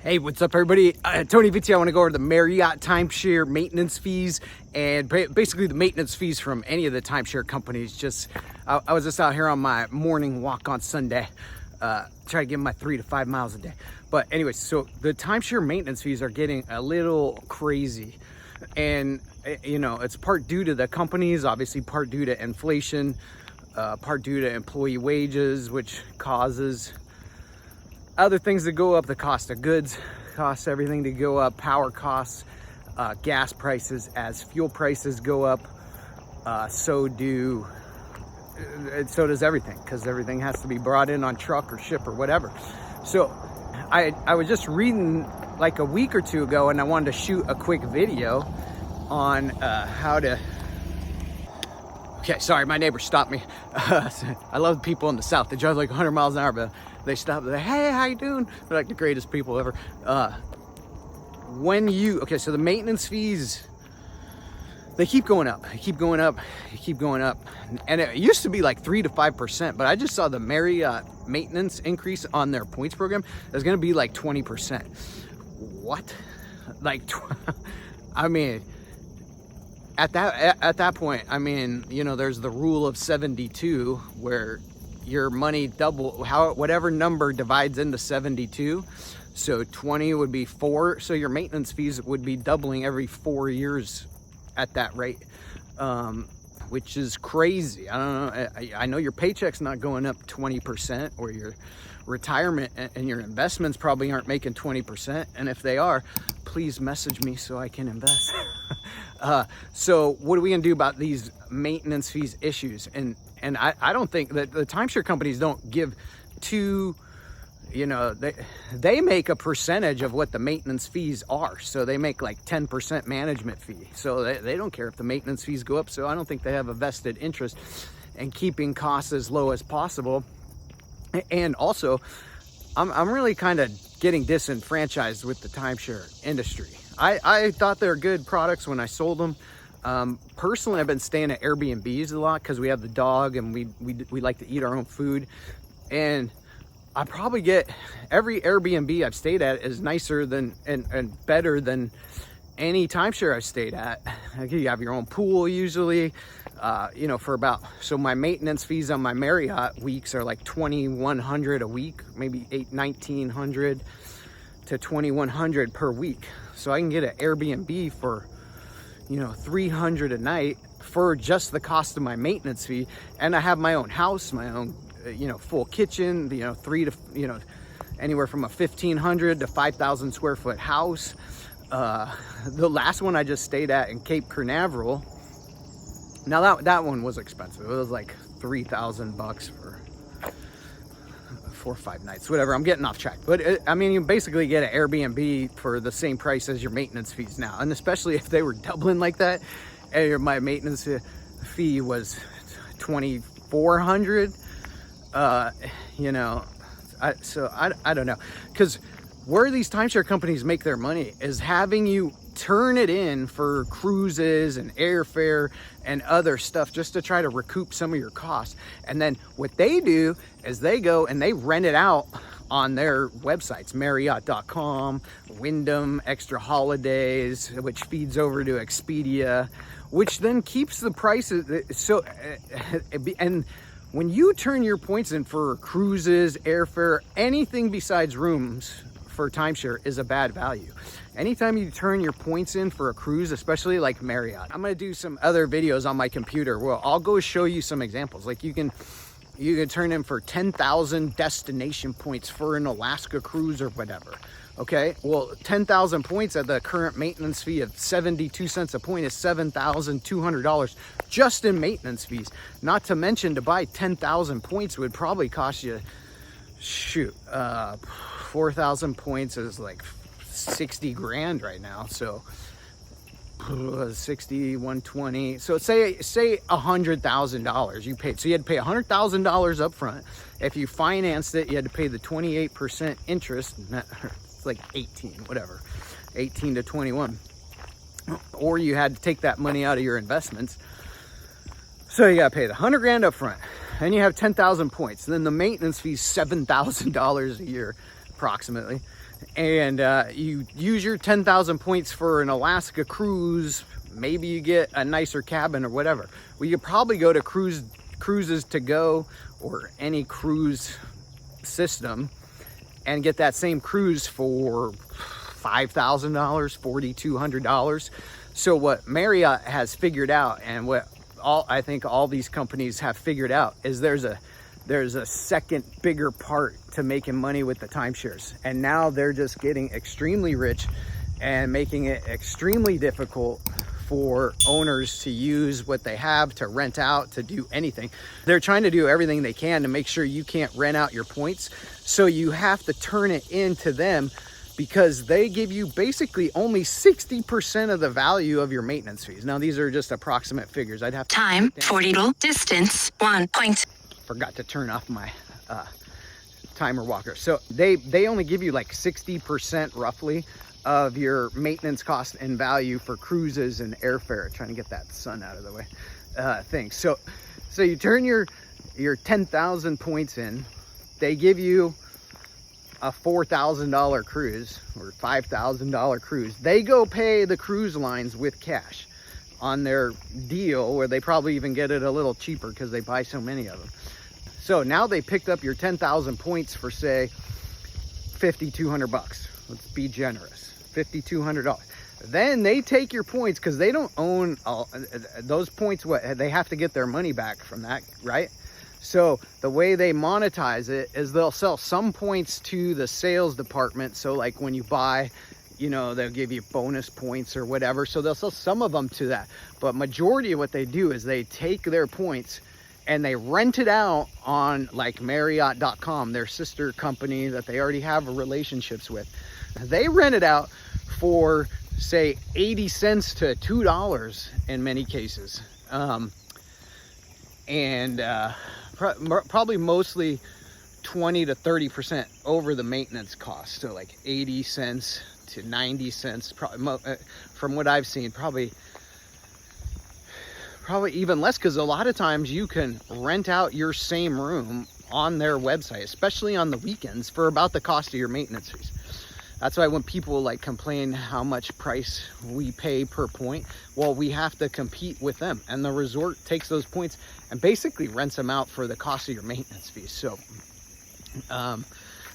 Hey, what's up, everybody? Tony Vitti. I want to go over the Marriott timeshare maintenance fees and basically the maintenance fees from any of the timeshare companies. I was just out here on my morning walk on Sunday, try to get my 3 to 5 miles a day. But anyways, so the timeshare maintenance fees are getting a little crazy, and you know, it's part due to the companies, obviously part due to inflation, part due to employee wages, which causes other things to go up. The cost of goods costs everything to go up, power costs, gas prices. As fuel prices go up, so does everything, because everything has to be brought in on truck or ship or whatever. So I was just reading like a week or two ago, and I wanted to shoot a quick video on how to. Okay, sorry, my neighbor stopped me. I love people in the South. They drive like 100 miles an hour, but they stop. They're like, hey, how you doing? They're like the greatest people ever. So the maintenance fees, they keep going up. They keep going up. They keep going up. And it used to be like 3 to 5%, but I just saw the Marriott maintenance increase on their points program is going to be like 20%. What? Like, I mean, at that point, I mean, you know, there's the rule of 72 where your money whatever number divides into 72. So 20 would be 4. So your maintenance fees would be doubling every 4 years at that rate, which is crazy. I don't know. I know your paycheck's not going up 20%, or your retirement and your investments probably aren't making 20%. And if they are, please message me so I can invest. So what are we gonna do about these maintenance fees issues? And I don't think that the timeshare companies don't give to, you know, they make a percentage of what the maintenance fees are. So they make like 10% management fee. So they don't care if the maintenance fees go up. So I don't think they have a vested interest in keeping costs as low as possible. And also, I'm really kind of getting disenfranchised with the timeshare industry. I thought they're good products when I sold them. Personally, I've been staying at Airbnbs a lot because we have the dog and we like to eat our own food. And I probably get every Airbnb I've stayed at is nicer than and better than any timeshare I've stayed at. You have your own pool usually, you know, so my maintenance fees on my Marriott weeks are like $2,100 a week, maybe $1,900 to $2,100 per week. So I can get an Airbnb for, you know, $300 a night for just the cost of my maintenance fee. And I have my own house, my own, you know, full kitchen, you know, anywhere from a 1,500 to 5,000 square foot house. The last one I just stayed at in Cape Canaveral, now that one was expensive. It was like $3,000 for 4 or 5 nights, whatever. I'm getting off track, but I mean, you basically get an Airbnb for the same price as your maintenance fees now. And especially if they were doubling like that, and my maintenance fee was $2,400, you know, I don't know, because where these timeshare companies make their money is having you turn it in for cruises and airfare and other stuff just to try to recoup some of your costs. And then what they do is they go and they rent it out on their websites, Marriott.com, Wyndham, Extra Holidays, which feeds over to Expedia, which then keeps the prices. So, and when you turn your points in for cruises, airfare, anything besides rooms for timeshare is a bad value. Anytime you turn your points in for a cruise, especially like Marriott, I'm gonna do some other videos on my computer. Well, I'll go show you some examples. Like you can turn in for 10,000 destination points for an Alaska cruise or whatever. Okay, well, 10,000 points at the current maintenance fee of 72 cents a point is $7,200 just in maintenance fees. Not to mention, to buy 10,000 points would probably cost you, 4,000 points is like 60 grand right now. So 60, 120. So say $100,000 you paid. So you had to pay $100,000 up front. If you financed it, you had to pay the 28% interest. It's like 18 to 21. Or you had to take that money out of your investments. So you got to pay the 100 grand up front. And you have 10,000 points. And then the maintenance fee is $7,000 a year, approximately. and you use your 10,000 points for an Alaska cruise. Maybe you get a nicer cabin or whatever. Well, you probably go to Cruises to Go or any cruise system and get that same cruise for $5,000, $4,200. So what Marriott has figured out, and what I think all these companies have figured out, is there's a second bigger part to making money with the timeshares. And now they're just getting extremely rich and making it extremely difficult for owners to use what they have, to rent out, to do anything. They're trying to do everything they can to make sure you can't rent out your points. So you have to turn it into them, because they give you basically only 60% of the value of your maintenance fees. Now, these are just approximate figures. I'd have to time 40 distance 1 point. Forgot to turn off my timer walker. So they only give you like 60% roughly of your maintenance cost and value for cruises and airfare. Trying to get that sun out of the way thing. So you turn your 10,000 points in. They give you a $4,000 cruise or $5,000 cruise. They go pay the cruise lines with cash on their deal, where they probably even get it a little cheaper because they buy so many of them. So now they picked up your 10,000 points for, say, $5,200. Let's be generous, $5,200. Then they take your points, because they don't own those points. What they have to get their money back from that, right? So the way they monetize it is they'll sell some points to the sales department. So like when you buy, you know, they'll give you bonus points or whatever. So they'll sell some of them to that. But majority of what they do is they take their points and they rent it out on like Marriott.com, their sister company that they already have relationships with. They rent it out for, say, 80 cents to $2 in many cases. Probably mostly 20 to 30% over the maintenance cost. So like 80 cents to 90 cents, from what I've seen, probably even less, because a lot of times you can rent out your same room on their website, especially on the weekends, for about the cost of your maintenance fees. That's why when people like complain how much price we pay per point, well, we have to compete with them, and the resort takes those points and basically rents them out for the cost of your maintenance fees. So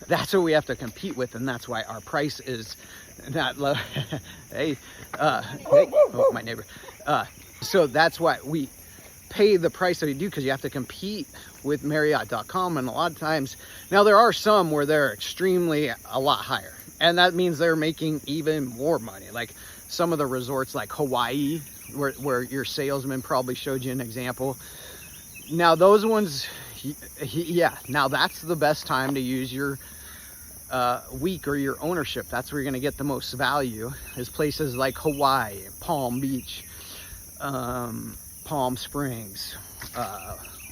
that's what we have to compete with, and that's why our price is not low. hey, oh, my neighbor. So that's why we pay the price that we do, because you have to compete with Marriott.com, and a lot of times, now there are some where they're extremely a lot higher. And that means they're making even more money. Like some of the resorts like Hawaii, where your salesman probably showed you an example. Now those ones, yeah, now that's the best time to use your week or your ownership. That's where you're going to get the most value, is places like Hawaii, Palm Beach, Palm Springs.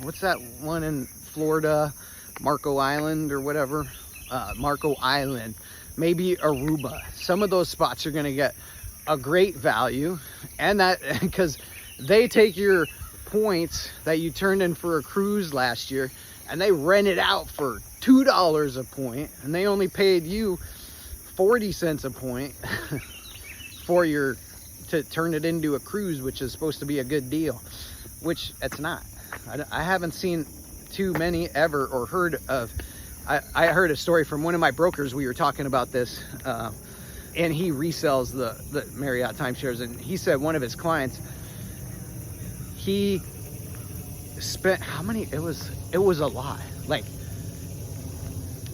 What's that one in Florida? Marco Island or whatever. Marco Island. Maybe Aruba. Some of those spots are going to get a great value, and that because they take your points that you turned in for a cruise last year and they rent it out for $2 a point, and they only paid you 40 cents a point for to turn it into a cruise, which is supposed to be a good deal, which it's not. I haven't seen too many ever, or heard of. I heard a story from one of my brokers. We were talking about this, and he resells the Marriott timeshares, and he said one of his clients, he spent how many? It was a lot. Like,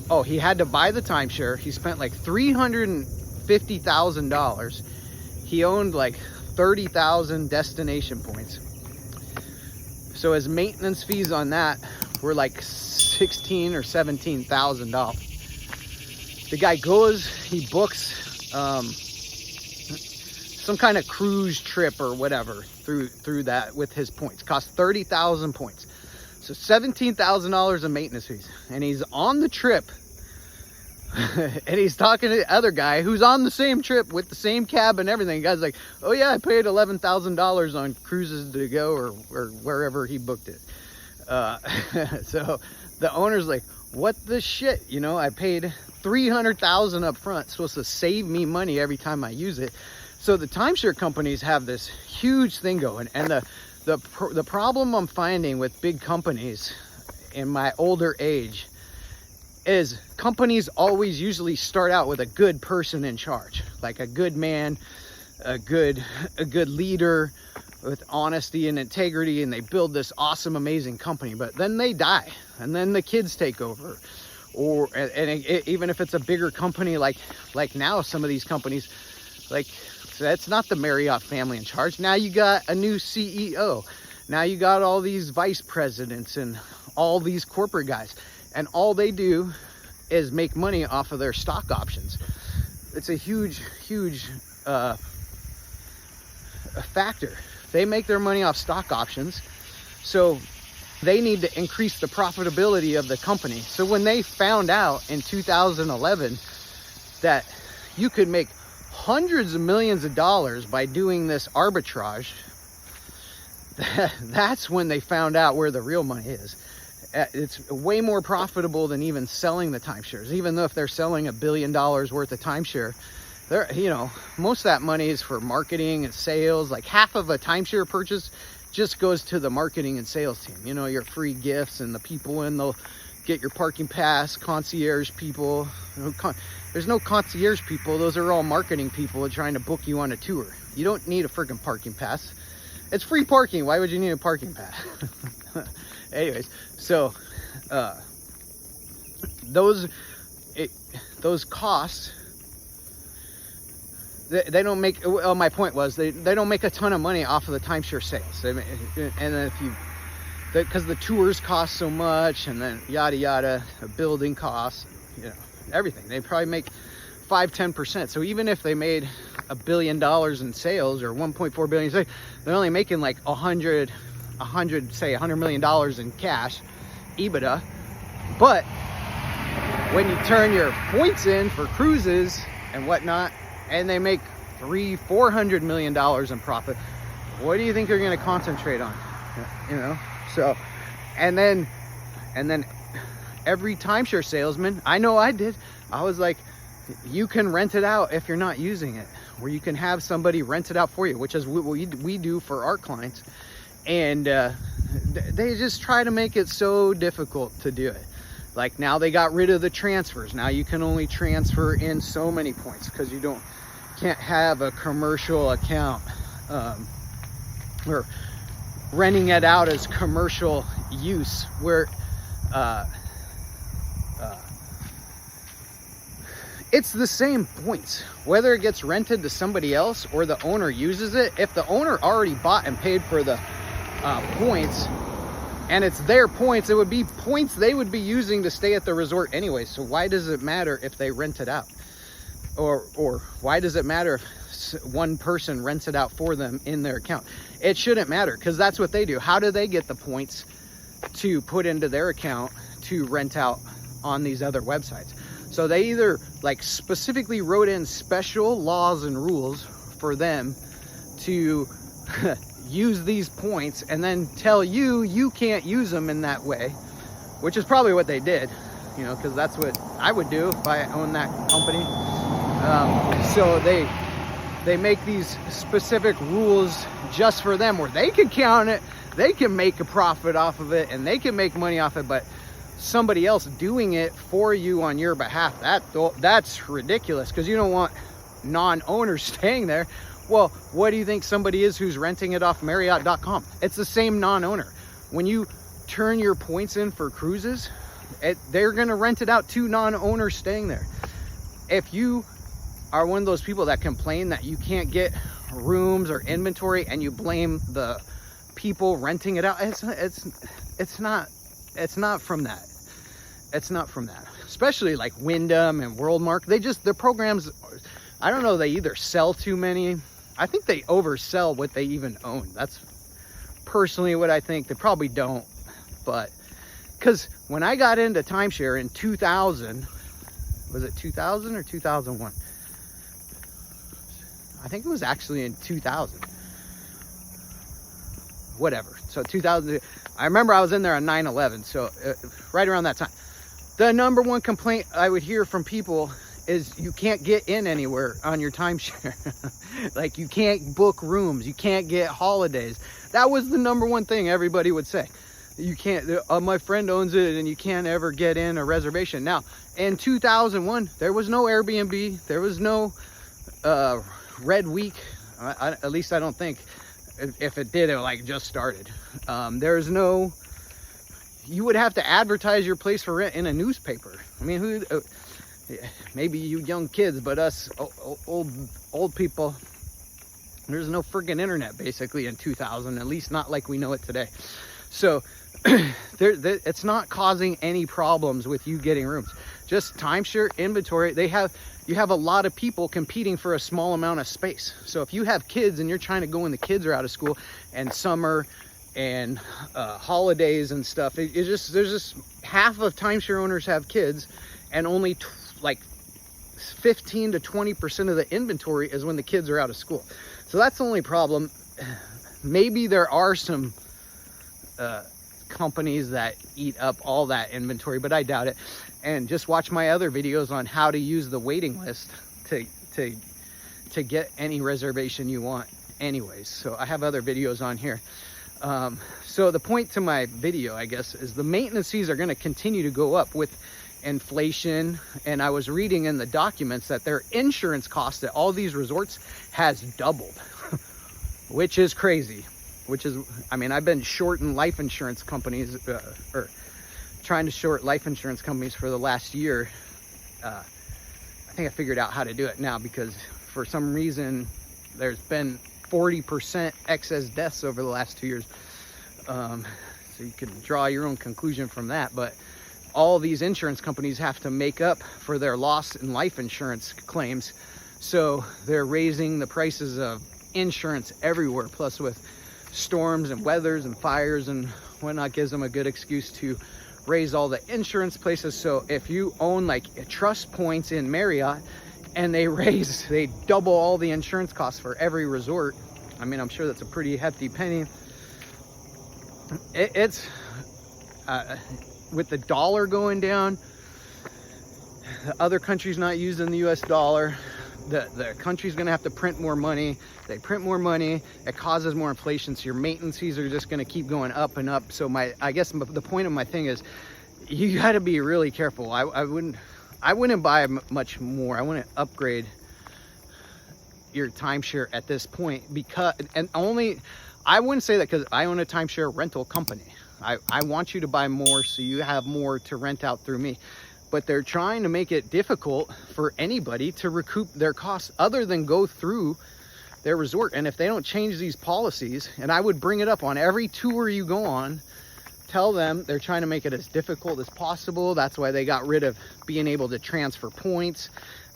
oh, he had to buy the timeshare. He spent like $350,000. He owned like 30,000 destination points. So his maintenance fees on that were like $16,000 or $17,000. The guy goes, he books some kind of cruise trip or whatever through that with his points. Cost 30,000 points. So $17,000 in maintenance fees. And he's on the trip. And he's talking to the other guy who's on the same trip with the same cab and everything. The guy's like, oh yeah, I paid $11,000 on Cruises to Go or wherever he booked it. So the owner's like, what the shit, you know, I paid $300,000 up front, supposed to save me money every time I use it. So the timeshare companies have this huge thing going, and the problem I'm finding with big companies in my older age is companies always usually start out with a good person in charge, like a good man, a good leader with honesty and integrity, and they build this awesome, amazing company. But then they die, and then the kids take over, even if it's a bigger company, like now some of these companies, like that's not the Marriott family in charge. Now you got a new CEO. Now you got all these vice presidents and all these corporate guys, and all they do is make money off of their stock options. It's a huge factor. They make their money off stock options, so they need to increase the profitability of the company. So when they found out in 2011 that you could make hundreds of millions of dollars by doing this arbitrage, that's when they found out where the real money is. It's way more profitable than even selling the timeshares. Even though if they're selling $1 billion worth of timeshare, they're, you know, most of that money is for marketing and sales. Like half of a timeshare purchase just goes to the marketing and sales team. You know, your free gifts and the people in, they'll get your parking pass, concierge people. There's no concierge people. Those are all marketing people trying to book you on a tour. You don't need a freaking parking pass. It's free parking. Why would you need a parking pass? Anyways, so those costs, they don't make, well, my point was they don't make a ton of money off of the timeshare sales. And then if you, because the tours cost so much, and then yada yada, the building costs, you know, everything, they probably make 5-10%. So even if they made $1 billion in sales or 1.4 billion, they're only making like $100 million in cash EBITDA. But when you turn your points in for cruises and whatnot, and they make $300-400 million in profit, what do you think they're going to concentrate on? You know, so and then every timeshare salesman, I know I did, I was like, you can rent it out if you're not using it, where you can have somebody rent it out for you, which is what we do for our clients. And they just try to make it so difficult to do it. Like now they got rid of the transfers. Now you can only transfer in so many points because you can't have a commercial account, or renting it out as commercial use, where it's the same points, whether it gets rented to somebody else or the owner uses it. If the owner already bought and paid for the points, and it's their points, it would be points they would be using to stay at the resort anyway. So why does it matter if they rent it out? Or why does it matter if one person rents it out for them in their account? It shouldn't matter, because that's what they do. How do they get the points to put into their account to rent out on these other websites? So they either like specifically wrote in special laws and rules for them to use these points and then tell you can't use them in that way, which is probably what they did, you know, because that's what I would do if I owned that company. So they make these specific rules just for them, where they can count it, they can make a profit off of it, and they can make money off it. But somebody else doing it for you on your behalf, that's ridiculous, because you don't want non-owners staying there. Well, what do you think somebody is who's renting it off Marriott.com? It's the same non-owner. When you turn your points in for cruises, they're going to rent it out to non-owners staying there. If you are one of those people that complain that you can't get rooms or inventory, and you blame the people renting it out, it's not from that. It's not from that. Especially like Wyndham and Worldmark, their programs, I don't know, they either sell too many. I think they oversell what they even own. That's personally what I think. They probably don't, but because when I got into timeshare in 2000, was it 2000 or 2001? I think it was actually in 2000. Whatever. So 2000, I remember I was in there on 9/11, so right around that time. The number one complaint I would hear from people is you can't get in anywhere on your timeshare. Like you can't book rooms, you can't get holidays. That was the number one thing everybody would say. You can't, my friend owns it and you can't ever get in a reservation. Now, in 2001, there was no Airbnb, there was no Red Week. At least I don't think. If it did, it like just started. There's no, you would have to advertise your place for rent in a newspaper. I mean, who, maybe you young kids, but us old people, there's no freaking internet basically in 2000, at least not like we know it today. So it's not causing any problems with you getting rooms. Just timeshare inventory. You have a lot of people competing for a small amount of space. So if you have kids and you're trying to go when the kids are out of school and summer and holidays and stuff, there's just half of timeshare owners have kids, and only like 15 to 20% of the inventory is when the kids are out of school. So that's the only problem. Maybe there are some companies that eat up all that inventory, but I doubt it. And just watch my other videos on how to use the waiting list to get any reservation you want anyways. So I have other videos on here. So the point to my video, I guess, is the maintenance fees are going to continue to go up with inflation. And I was reading in the documents that their insurance cost at all these resorts has doubled, which is crazy. Which is, I mean, I've been shorting life insurance companies, or trying to short life insurance companies for the last year. I think I figured out how to do it now, because for some reason there's been 40% excess deaths over the last 2 years. So you can draw your own conclusion from that. But all these insurance companies have to make up for their loss in life insurance claims. So they're raising the prices of insurance everywhere. Plus with storms and weathers and fires and whatnot, gives them a good excuse to raise all the insurance places. So if you own like trust points in Marriott and they double all the insurance costs for every resort, I mean, I'm sure that's a pretty hefty penny. It's with the dollar going down, the other countries not using the US dollar, the country's gonna have to print more money. They print more money, it causes more inflation, so your maintenance fees are just gonna keep going up and up. So I guess the point of my thing is, you gotta be really careful. I wouldn't buy much more. I wouldn't upgrade your timeshare at this point, because, and only, I wouldn't say that because I own a timeshare rental company. I want you to buy more so you have more to rent out through me. But they're trying to make it difficult for anybody to recoup their costs other than go through their resort. And if they don't change these policies, and I would bring it up on every tour you go on, tell them they're trying to make it as difficult as possible. That's why they got rid of being able to transfer points.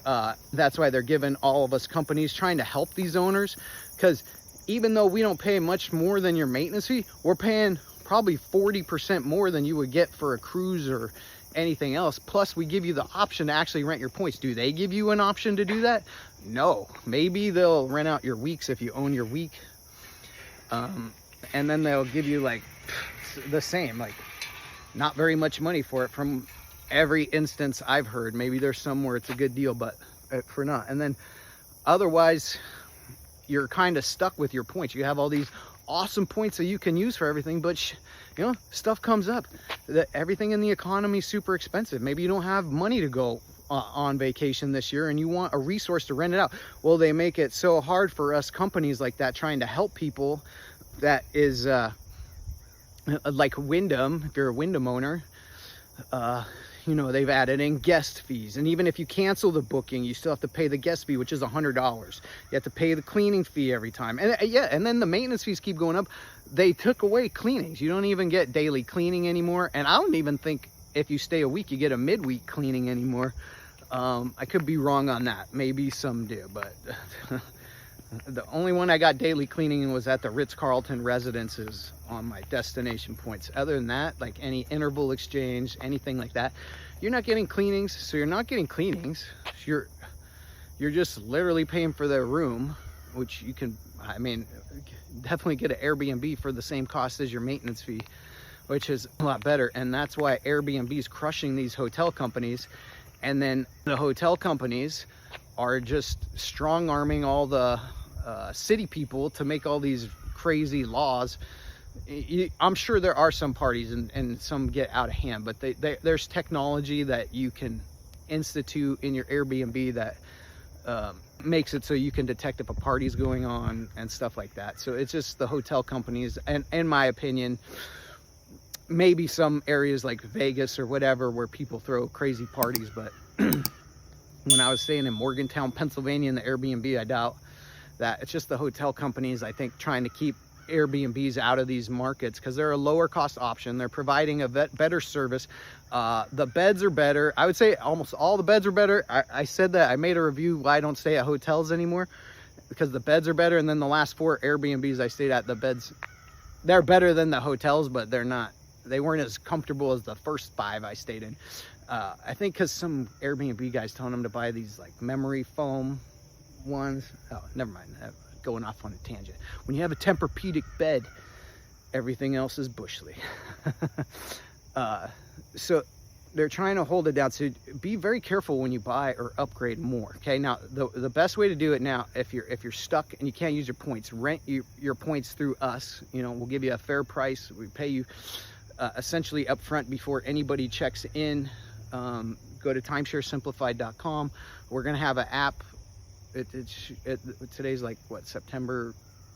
That's why they're giving all of us companies trying to help these owners. Because even though we don't pay much more than your maintenance fee, we're paying probably 40% more than you would get for a cruise or anything else. Plus we give you the option to actually rent your points. Do they give you an option to do that? No. Maybe they'll rent out your weeks if you own your week, and then they'll give you like the same, like not very much money for it from every instance I've heard. Maybe there's some where it's a good deal, but for not. And then otherwise you're kind of stuck with your points. You have all these awesome points that you can use for everything, but you know, stuff comes up. Everything in the economy is super expensive. Maybe you don't have money to go on vacation this year and you want a resource to rent it out. Well, they make it so hard for us companies like that trying to help people. That is like Wyndham. If you're a Wyndham owner, you know, they've added in guest fees, and even if you cancel the booking, you still have to pay the guest fee, which is $100. You have to pay the cleaning fee every time, and yeah, and then the maintenance fees keep going up. They took away cleanings. You don't even get daily cleaning anymore, and I don't even think if you stay a week you get a midweek cleaning anymore. I could be wrong on that. Maybe some do, but the only one I got daily cleaning was at the Ritz-Carlton residences on my destination points. Other than that, like any interval exchange, anything like that, you're not getting cleanings. So you're not getting cleanings. You're just literally paying for their room, which you can, I mean, definitely get an Airbnb for the same cost as your maintenance fee, which is a lot better. And that's why Airbnb is crushing these hotel companies. And then the hotel companies are just strong arming all the city people to make all these crazy laws. I'm sure there are some parties and some get out of hand, but there's technology that you can institute in your Airbnb that makes it so you can detect if a party's going on and stuff like that. So it's just the hotel companies, and in my opinion, maybe some areas like Vegas or whatever where people throw crazy parties, but when I was staying in Morgantown, Pennsylvania in the Airbnb, I doubt that. It's just the hotel companies, I think, trying to keep Airbnbs out of these markets because they're a lower cost option. They're providing a better service. The beds are better. I would say almost all the beds are better. I said that I made a review why I don't stay at hotels anymore, because the beds are better. And then the last 4 Airbnbs I stayed at, the beds, they're better than the hotels, but they weren't as comfortable as the first 5 I stayed in. I think because some Airbnb guys telling them to buy these like memory foam ones. Oh, never mind. Going off on a tangent. When you have a Tempur-Pedic bed, everything else is Bush League. So they're trying to hold it down. So be very careful when you buy or upgrade more. Okay, now the best way to do it now, if you're stuck and you can't use your points, rent your points through us. You know, we'll give you a fair price. We pay you essentially upfront before anybody checks in. Go to timesharesimplified.com. We're gonna have an app. Today's like what, September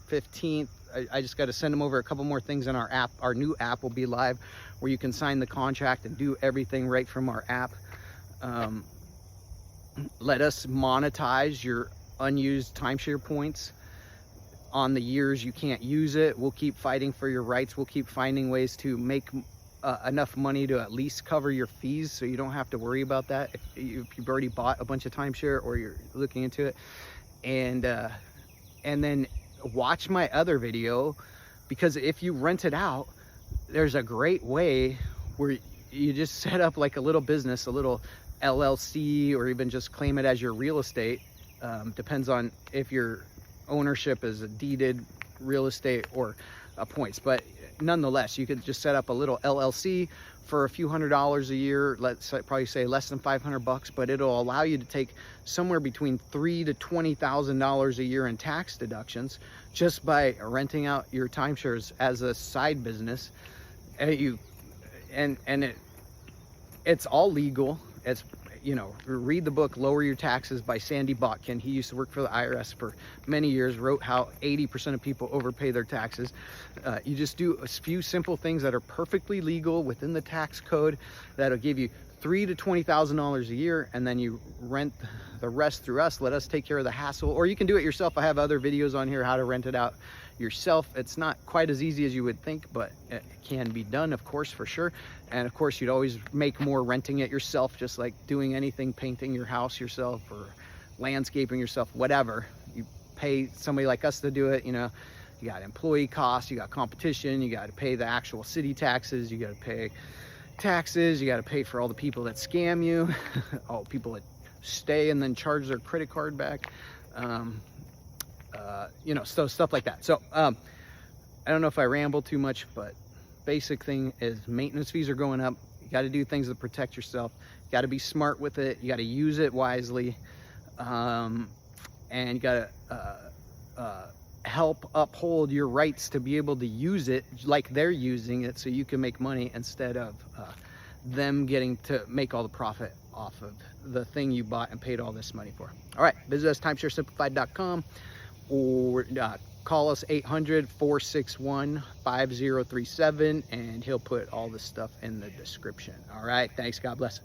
15th. I just got to send them over a couple more things in our app. Our new app will be live where you can sign the contract and do everything right from our app. Let us monetize your unused timeshare points on the years you can't use it. We'll keep fighting for your rights. We'll keep finding ways to make enough money to at least cover your fees, so you don't have to worry about that if you've already bought a bunch of timeshare or you're looking into it. And then watch my other video, because if you rent it out, there's a great way where you just set up like a little business, a little LLC, or even just claim it as your real estate. Depends on if your ownership is a deeded real estate or points, but nonetheless, you could just set up a little LLC for a few $100s a year. Let's probably say less than $500, but it'll allow you to take somewhere between $3,000 to $20,000 a year in tax deductions just by renting out your timeshares as a side business. And it's all legal. It's, you know, read the book Lower Your Taxes by Sandy Botkin. He used to work for the IRS for many years, wrote how 80% of people overpay their taxes. You just do a few simple things that are perfectly legal within the tax code that'll give you $3,000 to $20,000 a year, and then you rent the rest through us. Let us take care of the hassle, or you can do it yourself. I have other videos on here how to rent it out yourself. It's not quite as easy as you would think, but it can be done, of course, for sure. And of course, you'd always make more renting it yourself, just like doing anything, painting your house yourself or landscaping yourself, whatever. You pay somebody like us to do it. You know, you got employee costs, you got competition, you got to pay the actual city taxes, you got to pay taxes, you got to pay for all the people that scam you, all the people that stay and then charge their credit card back. You know, so stuff like that. So I don't know if I ramble too much, but basic thing is maintenance fees are going up. You got to do things to protect yourself. You got to be smart with it. You got to use it wisely, and you got to help uphold your rights to be able to use it like they're using it, so you can make money instead of them getting to make all the profit off of the thing you bought and paid all this money for. All right, visit us timesharesimplified.com, or call us 800-461-5037, and he'll put all this stuff in the description. All right, thanks. God bless.